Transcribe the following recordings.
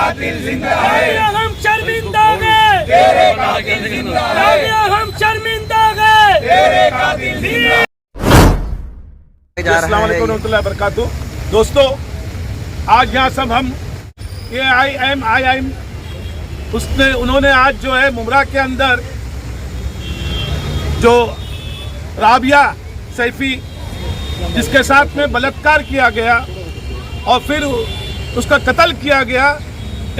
कातिल जिंदा है, हम शर्मिंदा गए, तेरे कातिल जिंदा है, हम शर्मिंदा गए, तेरे कातिल जिंदा है। अस्सलाम वालेकुम रहमतुल्लाहि व बरकातुहू। दोस्तों, आज यहाँ सब हम AIM उन्होंने आज जो है मुमरा के अंदर जो राबिया सैफी जिसके साथ में बलात्कार किया गया और फिर उसका कत्ल किया गया,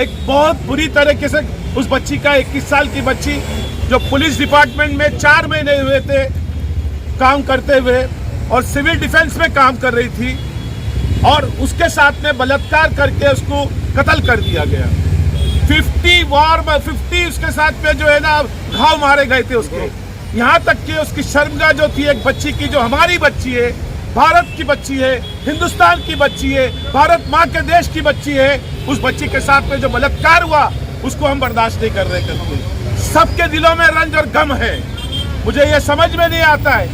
एक बहुत बुरी तरीके से उस बच्ची का 21 साल की बच्ची जो पुलिस डिपार्टमेंट में 4 महीने हुए थे काम करते हुए और सिविल डिफेंस में काम कर रही थी और उसके साथ में बलात्कार करके उसको कत्ल कर दिया गया। 50 उसके साथ में जो है ना घाव मारे गए थे उसके। यहाँ तक कि उसकी शर्मगाह जो थी एक बच्ची की, जो हमारी बच्ची है, भारत की बच्ची है, हिंदुस्तान की बच्ची है, भारत माँ के देश की बच्ची है, उस बच्ची के साथ में जो बलात्कार हुआ उसको हम बर्दाश्त नहीं कर रहे करते। सबके दिलों में रंज और गम है। मुझे ये समझ में नहीं आता है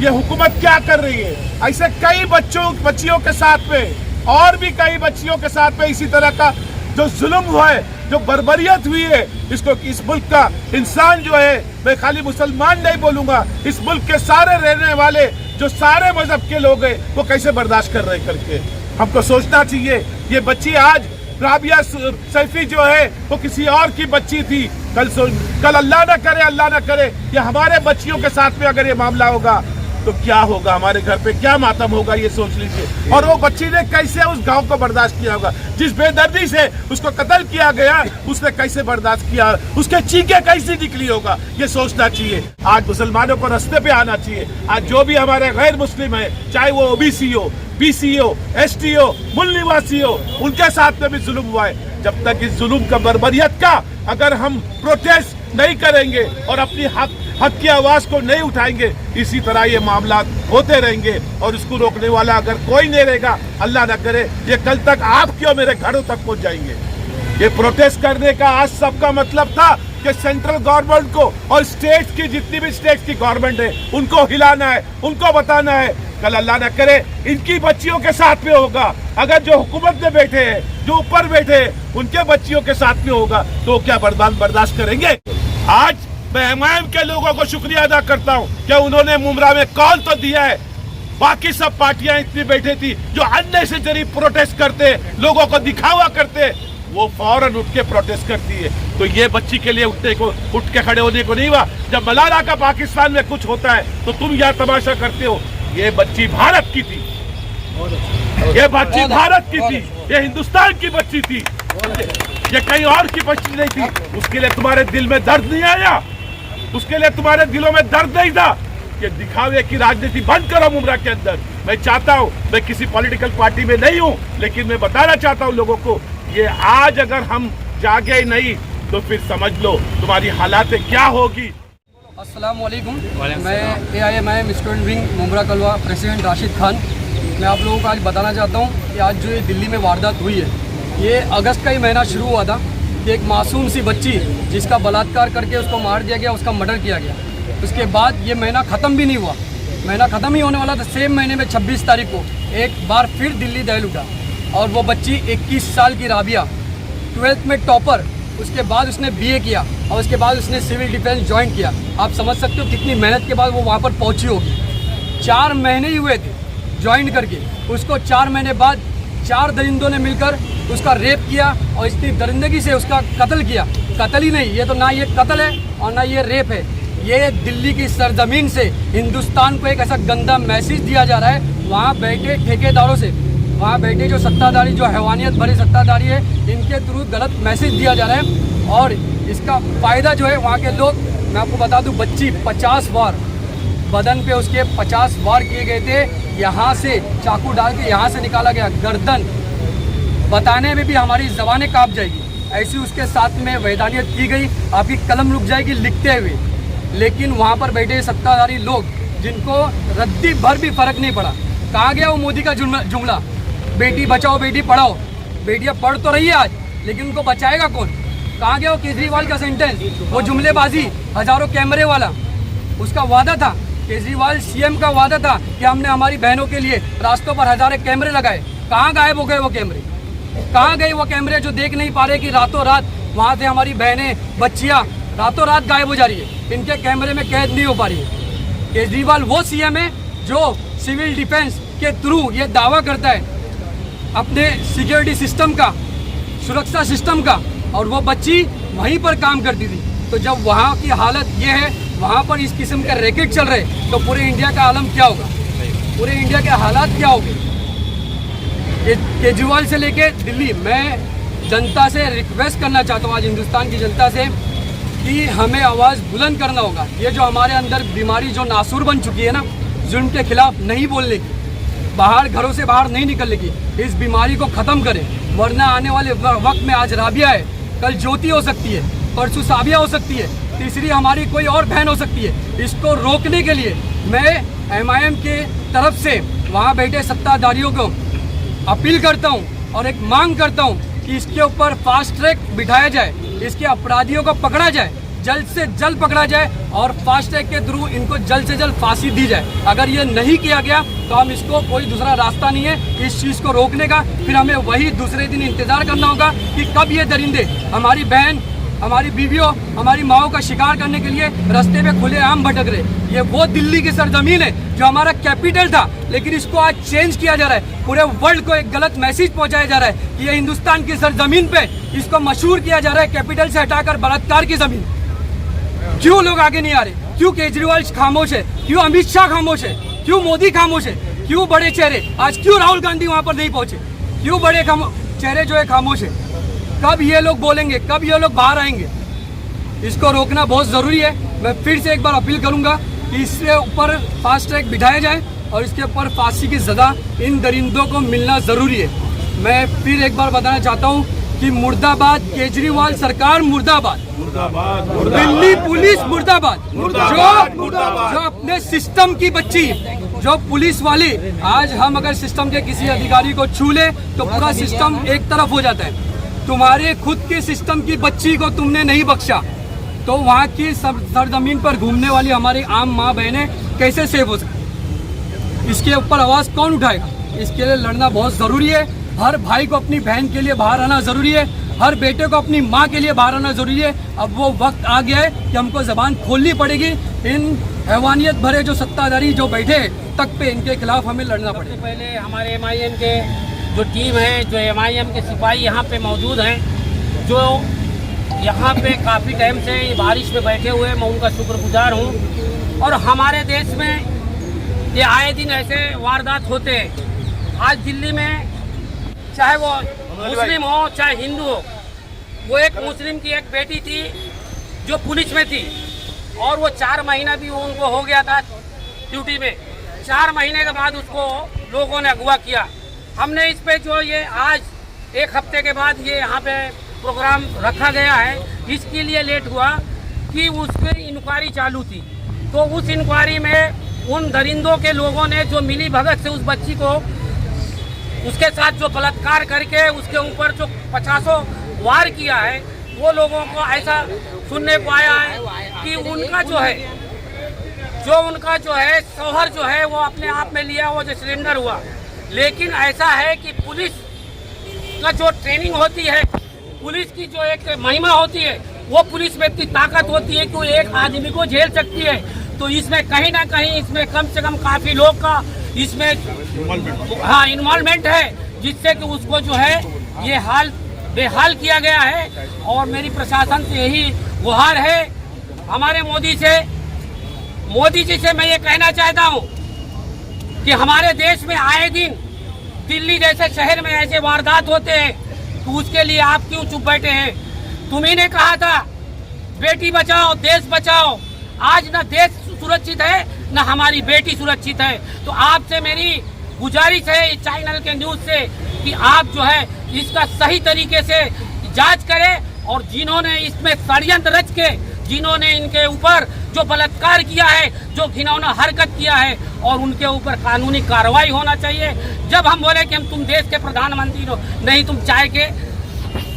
ये हुकूमत क्या कर रही है। ऐसे कई बच्चियों के साथ में और भी कई बच्चियों के साथ में इसी तरह का जो जुल्म हुआ है, जो बर्बरियत हुई है, इसको इस मुल्क का इंसान जो है, मैं खाली मुसलमान नहीं बोलूंगा, इस मुल्क के सारे रहने वाले जो सारे मजहब के लोग हैं वो कैसे बर्दाश्त कर रहे करके हमको सोचना चाहिए। ये बच्ची आज राबिया सैफी जो है वो किसी और की बच्ची थी। कल अल्लाह ना करे ये हमारे बच्चियों के साथ में अगर ये मामला होगा तो क्या होगा, हमारे घर पे क्या मातम होगा, ये सोच लीजिए। और वो बच्ची ने कैसे उस गांव को बर्दाश्त किया होगा, जिस बेदर्दी से उसको कत्ल किया गया उसने कैसे बर्दाश्त किया, उसके चीखें कैसी निकली होगा, ये सोचना चाहिए। आज मुसलमानों को रास्ते पे आना चाहिए। आज जो भी हमारे गैर मुस्लिम है, चाहे वो OBC हो, BC हो, ST हो, मूल निवासी हो, उनके साथ में भी जुल्म हुआ है। जब तक इस जुल्म का बर्बरियत का अगर हम प्रोटेस्ट नहीं करेंगे और अपनी हक की आवाज को नहीं उठाएंगे, इसी तरह ये मामला होते रहेंगे और इसको रोकने वाला अगर कोई नहीं रहेगा, अल्लाह ना करे ये कल तक आपके और मेरे घरों तक पहुंच जाएंगे। ये प्रोटेस्ट करने का आज सबका मतलब था कि सेंट्रल गवर्नमेंट को और स्टेट की जितनी भी स्टेट की गवर्नमेंट है उनको हिलाना है, उनको बताना है। कल अल्लाह ना करे इनकी बच्चियों के साथ में होगा, अगर जो हुकूमत में बैठे हैं, जो ऊपर बैठे हैं, उनके बच्चियों के साथ में होगा तो क्या बर्दाश्त करेंगे। आज मैं MIM के लोगों को शुक्रिया अदा करता हूं कि उन्होंने मुमरा में कॉल तो दिया है। बाकी सब पार्टियां इतनी बैठी थी जो अननेसेसरी प्रोटेस्ट करते, लोगों को दिखावा करते, वो फौरन उठ के प्रोटेस्ट करती है। तो ये बच्ची के लिए उठ के खड़े होने को नहीं हुआ। जब मलाला का पाकिस्तान में कुछ होता है तो तुम यहाँ तमाशा करते हो। ये बच्ची भारत की थी, ये बच्ची भारत की थी, ये हिंदुस्तान की बच्ची थी, ये कहीं और की बच्ची नहीं थी। उसके लिए तुम्हारे दिल में दर्द नहीं आया, उसके लिए तुम्हारे दिलों में दर्द नहीं था। कि दिखावे की राजनीति बंद करो मुमरा के अंदर। मैं चाहता हूं, मैं किसी पॉलिटिकल पार्टी में नहीं हूं, लेकिन मैं बताना चाहता हूं लोगों को, ये आज अगर हम जागे नहीं तो फिर समझ लो तुम्हारी हालात क्या होगी। अस्सलाम वालेकुम। मैं AIM स्टूडेंट विंग मुमरा कलवा प्रेसिडेंट राशिद खान। मैं आप लोगों को आज बताना चाहता हूँ कि आज जो ये दिल्ली में वारदात हुई है, ये अगस्त का ही महीना शुरू हुआ था कि एक मासूम सी बच्ची जिसका बलात्कार करके उसको मार दिया गया, उसका मर्डर किया गया। उसके बाद ये महीना ख़त्म भी नहीं हुआ, महीना ख़त्म ही होने वाला था। सेम महीने में 26 तारीख को एक बार फिर दिल्ली दहल उठा और वो बच्ची 21 साल की राबिया, 12th में टॉपर, उसके बाद उसने BA किया और उसके बाद उसने सिविल डिफेंस ज्वाइन किया। आप समझ सकते हो कितनी मेहनत के बाद वो वहाँ पर पहुँची होगी। 4 महीने ही हुए थे ज्वाइन करके, उसको 4 महीने बाद 4 दरिंदों ने मिलकर उसका रेप किया और इतनी दरिंदगी से उसका कत्ल किया। कत्ल ही नहीं, ये तो ना ये कत्ल है और ना ये रेप है। ये दिल्ली की सरजमीन से हिंदुस्तान को एक ऐसा गंदा मैसेज दिया जा रहा है, वहाँ बैठे ठेकेदारों से, वहाँ बैठे जो सत्ताधारी, जो हैवानियत भरे सत्ताधारी है, इनके थ्रू गलत मैसेज दिया जा रहा है। और इसका फ़ायदा जो है वहाँ के लोग, मैं आपको बता दूँ, बच्ची 50 वार बदन पे उसके 50 वार किए गए थे। यहाँ से चाकू डाल के यहाँ से निकाला गया, गर्दन बताने में भी हमारी ज़बानें काँप जाएगी। ऐसी उसके साथ में वैधानियत की गई, आपकी कलम रुक जाएगी लिखते हुए। लेकिन वहाँ पर बैठे सत्ताधारी लोग, जिनको रद्दी भर भी फर्क नहीं पड़ा। कहाँ गया वो मोदी का जुमला, बेटी बचाओ बेटी पढ़ाओ। बेटियाँ पढ़ तो रही है आज, लेकिन उनको बचाएगा कौन? कहाँ गया वो केजरीवाल का सेंटेंस, वो जुमलेबाजी, हजारों कैमरे वाला? उसका वादा था, केजरीवाल CM का वादा था कि हमने हमारी बहनों के लिए रास्तों पर हजारों कैमरे लगाए। कहाँ गायब हो गए वो कैमरे? कहाँ गए वो कैमरे जो देख नहीं पा रहे कि रातों रात वहाँ से हमारी बहनें बच्चियाँ रातों रात गायब हो जा रही है, इनके कैमरे में कैद नहीं हो पा रही है। केजरीवाल वो सीएम है जो सिविल डिफेंस के थ्रू ये दावा करता है अपने सिक्योरिटी सिस्टम का, सुरक्षा सिस्टम का, और वो बच्ची वहीं पर काम करती थी। तो जब वहाँ की हालत ये है, वहाँ पर इस किस्म का रैकेट चल रहे, तो पूरे इंडिया का आलम क्या होगा, पूरे इंडिया के हालात क्या होंगे। केजरीवाल से लेके दिल्ली, मैं जनता से रिक्वेस्ट करना चाहता हूँ, आज हिंदुस्तान की जनता से, कि हमें आवाज़ बुलंद करना होगा। ये जो हमारे अंदर बीमारी जो नासूर बन चुकी है ना, जुल्म के खिलाफ नहीं बोलने की, बाहर घरों से बाहर नहीं निकलने की, इस बीमारी को ख़त्म करें। वरना आने वाले वक्त में आज राबिया है, कल ज्योति हो सकती है, परसों साबिया हो सकती है, तीसरी हमारी कोई और बहन हो सकती है। इसको रोकने के लिए मैं MIM के तरफ से वहाँ बैठे सत्ताधारियों को अपील करता हूँ और एक मांग करता हूँ कि इसके ऊपर फास्ट ट्रैक बिठाया जाए, इसके अपराधियों को पकड़ा जाए, जल्द से जल्द पकड़ा जाए और फास्ट ट्रैक के थ्रू इनको जल्द से जल्द फांसी दी जाए। अगर ये नहीं किया गया तो हम इसको, कोई दूसरा रास्ता नहीं है इस चीज़ को रोकने का। फिर हमें वही दूसरे दिन इंतज़ार करना होगा कि कब ये दरिंदे हमारी बहन, हमारी बीवियों, हमारी माओं का शिकार करने के लिए रास्ते में खुलेआम भटक रहे। ये वो दिल्ली की सरजमीन है जो हमारा कैपिटल था, लेकिन इसको आज चेंज किया जा रहा है। पूरे वर्ल्ड को एक गलत मैसेज पहुंचाया जा रहा है कि ये हिंदुस्तान की सरजमीन पे इसको मशहूर किया जा रहा है कैपिटल से हटाकर बलात्कार की जमीन। क्यों लोग आगे नहीं आ रहे? क्यों केजरीवाल खामोश है? क्यों अमित शाह खामोश है? क्यों मोदी खामोश है? क्यों बड़े चेहरे, आज क्यों राहुल गांधी वहां पर नहीं पहुंचे? क्यों बड़े चेहरे जो है खामोश है? कब ये लोग बोलेंगे? कब ये लोग बाहर आएंगे? इसको रोकना बहुत ज़रूरी है। मैं फिर से एक बार अपील करूंगा कि इसके ऊपर फास्ट ट्रैक बिठाया जाए और इसके ऊपर फांसी की सज़ा इन दरिंदों को मिलना ज़रूरी है। मैं फिर एक बार बताना चाहता हूं कि मुर्दाबाद, केजरीवाल सरकार मुर्दाबाद, दिल्ली पुलिस मुर्दाबाद, जो अपने सिस्टम की बच्ची, जो पुलिस वाली, आज हम अगर सिस्टम के किसी अधिकारी को छू ले तो पूरा सिस्टम एक तरफ हो जाता है। तुम्हारे खुद के सिस्टम की बच्ची को तुमने नहीं बख्शा, तो वहाँ की सरजमीन पर घूमने वाली हमारी आम माँ बहनें कैसे सेफ हो सकती? इसके ऊपर आवाज़ कौन उठाएगा? इसके लिए लड़ना बहुत ज़रूरी है। हर भाई को अपनी बहन के लिए बाहर आना ज़रूरी है, हर बेटे को अपनी माँ के लिए बाहर आना ज़रूरी है। अब वो वक्त आ गया है कि हमको ज़बान खोलनी पड़ेगी। इन हैवानियत भरे जो सत्ताधारी जो बैठे तक पे, इनके खिलाफ हमें लड़ना पड़ेगा। पहले हमारे MIM के जो टीम है, जो MIM के सिपाही यहाँ पे मौजूद हैं, जो यहाँ पे काफ़ी टाइम से बारिश में बैठे हुए हैं, मैं उनका शुक्रगुजार हूँ। और हमारे देश में ये आए दिन ऐसे वारदात होते हैं। आज दिल्ली में चाहे वो मुस्लिम हो चाहे हिंदू हो, वो एक मुस्लिम की एक बेटी थी जो पुलिस में थी और वो 4 महीना भी उनको हो गया था ड्यूटी में। 4 महीने के बाद उसको लोगों ने अगवा किया। हमने इस पे जो ये आज 1 हफ्ते के बाद ये यहाँ पे प्रोग्राम रखा गया है, इसके लिए लेट हुआ कि उस पर इंक्वायरी चालू थी। तो उस इंक्वायरी में उन दरिंदों के लोगों ने जो मिली भगत से उस बच्ची को, उसके साथ जो बलात्कार करके उसके ऊपर जो 50 वार किया है, वो लोगों को ऐसा सुनने को आया है कि उनका जो है शौहर जो है वो अपने आप में लिया, वो जो सरेंडर हुआ। लेकिन ऐसा है कि पुलिस का जो ट्रेनिंग होती है, पुलिस की जो एक महिमा होती है, वो पुलिस में इतनी ताकत होती है कि वो एक आदमी को झेल सकती है। तो इसमें कहीं ना कहीं इसमें कम से कम काफ़ी लोग का इसमें इन्वॉल्वमेंट है, जिससे कि उसको जो है ये बेहाल किया गया है। और मेरी प्रशासन से यही गुहार है हमारे मोदी जी से मैं ये कहना चाहता हूँ कि हमारे देश में आए दिन दिल्ली जैसे शहर में ऐसे वारदात होते हैं, तो उसके लिए आप क्यों चुप बैठे हैं? तुम्ही ने कहा था बेटी बचाओ देश बचाओ। आज न देश सुरक्षित है न हमारी बेटी सुरक्षित है। तो आपसे मेरी गुजारिश है चैनल के न्यूज़ से कि आप जो है इसका सही तरीके से जांच करें और जिन्होंने इसमें षड्यंत्र रच के जिन्होंने इनके ऊपर जो बलात्कार किया है, जो घिनौना हरकत किया है, और उनके ऊपर कानूनी कार्रवाई होना चाहिए। जब हम बोले कि हम तुम देश के प्रधानमंत्री हो, नहीं तुम चाय के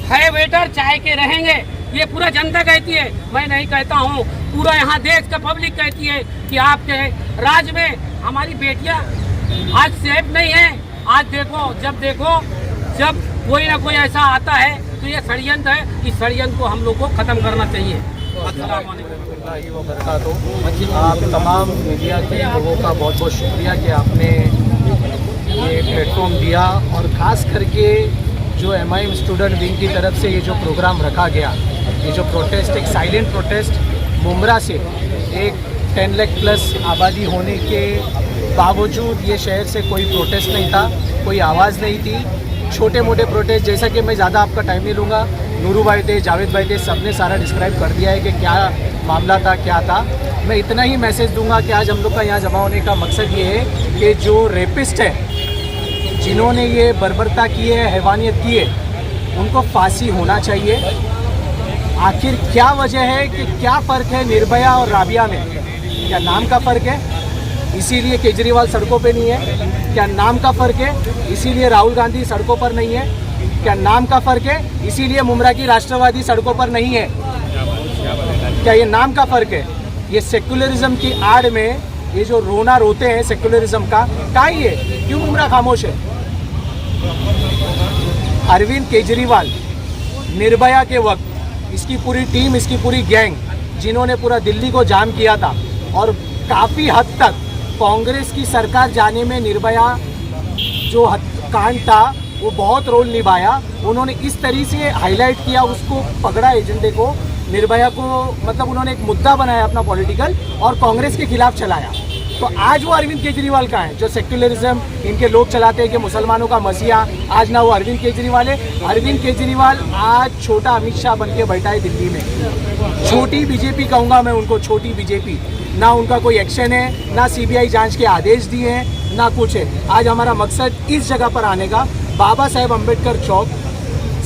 है वेटर, चाय के रहेंगे, ये पूरा जनता कहती है, मैं नहीं कहता हूँ, पूरा यहाँ देश का पब्लिक कहती है कि आपके राज में हमारी बेटियाँ आज सेफ नहीं है। आज देखो जब कोई ना कोई ऐसा आता है तो ये षड्यंत्र है। इस षड्यंत्र को हम लोग को खत्म करना चाहिए। अस्सलाम वालेकुम। आप तमाम मीडिया के लोगों का बहुत बहुत शुक्रिया कि आपने ये प्लेटफॉर्म दिया, और ख़ास करके जो MIM स्टूडेंट विंग की तरफ से ये जो प्रोग्राम रखा गया, ये जो प्रोटेस्ट, एक साइलेंट प्रोटेस्ट मुमरा से, एक 10 लाख प्लस आबादी होने के बावजूद ये शहर से कोई प्रोटेस्ट नहीं था, कोई आवाज़ नहीं थी। छोटे मोटे प्रोटेस्ट, जैसा कि मैं ज़्यादा आपका टाइम नहीं लूँगा, नूरू भाई थे, जावेद भाई थे, सब ने सारा डिस्क्राइब कर दिया है कि क्या मामला था, क्या था। मैं इतना ही मैसेज दूंगा कि आज हम लोग का यहाँ जमा होने का मकसद ये है कि जो रेपिस्ट है, जिन्होंने ये बर्बरता की है, हैवानियत की है, उनको फांसी होना चाहिए। आखिर क्या वजह है कि क्या फ़र्क है निर्भया और राबिया में? क्या नाम का फ़र्क है, इसीलिए केजरीवाल सड़कों पे नहीं है? क्या नाम का फ़र्क है, इसीलिए राहुल गांधी सड़कों पर नहीं है? क्या नाम का फ़र्क है, इसीलिए मुमरा की राष्ट्रवादी सड़कों पर नहीं है? क्या ये नाम का फ़र्क है? ये सेक्युलरिज्म की आड़ में ये जो रोना रोते हैं सेक्युलरिज्म का ही है। क्यों मुमरा खामोश है? अरविंद केजरीवाल निर्भया के वक्त इसकी पूरी टीम, इसकी पूरी गैंग, जिन्होंने पूरा दिल्ली को जाम किया था, और काफ़ी हद तक कांग्रेस की सरकार जाने में निर्भया जो कांड था वो बहुत रोल निभाया। उन्होंने इस तरीके से हाईलाइट किया, उसको पकड़ा एजेंडे को, निर्भया को, मतलब उन्होंने एक मुद्दा बनाया अपना पॉलिटिकल और कांग्रेस के खिलाफ चलाया। तो आज वो अरविंद केजरीवाल का है जो सेक्युलरिज्म इनके लोग चलाते हैं कि मुसलमानों का मसीहा। आज ना वो अरविंद केजरीवाल है। अरविंद केजरीवाल आज छोटा अमित शाह बन के बैठा है दिल्ली में। छोटी बीजेपी कहूँगा मैं उनको, छोटी बीजेपी। ना उनका कोई एक्शन है, ना CBI जांच के आदेश दिए हैं, ना कुछ है। आज हमारा मकसद इस जगह पर आने का, बाबा साहेब अम्बेडकर चौक,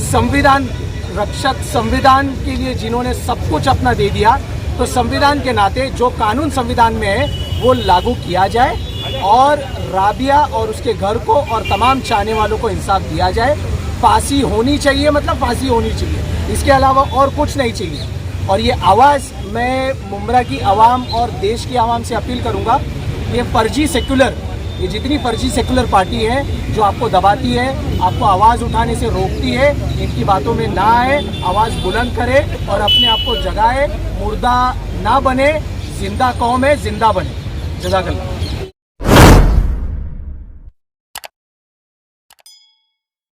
संविधान रक्षक, संविधान के लिए जिन्होंने सब कुछ अपना दे दिया, तो संविधान के नाते जो कानून संविधान में है वो लागू किया जाए, और राबिया और उसके घर को और तमाम चाहने वालों को इंसाफ दिया जाए। फांसी होनी चाहिए, मतलब फांसी होनी चाहिए, इसके अलावा और कुछ नहीं चाहिए। और ये आवाज़ मैं मुमरा की आवाम और देश की आवाम से अपील करूँगा, ये फर्जी सेक्युलर, ये जितनी फर्जी सेक्युलर पार्टी है जो आपको दबाती है, आपको आवाज़ उठाने से रोकती है, इनकी बातों में ना आए, आवाज़ बुलंद करे और अपने आप को जगाए। मुर्दा ना बने, जिंदा कौम है, जिंदा बने। जज़ाकल्लाह।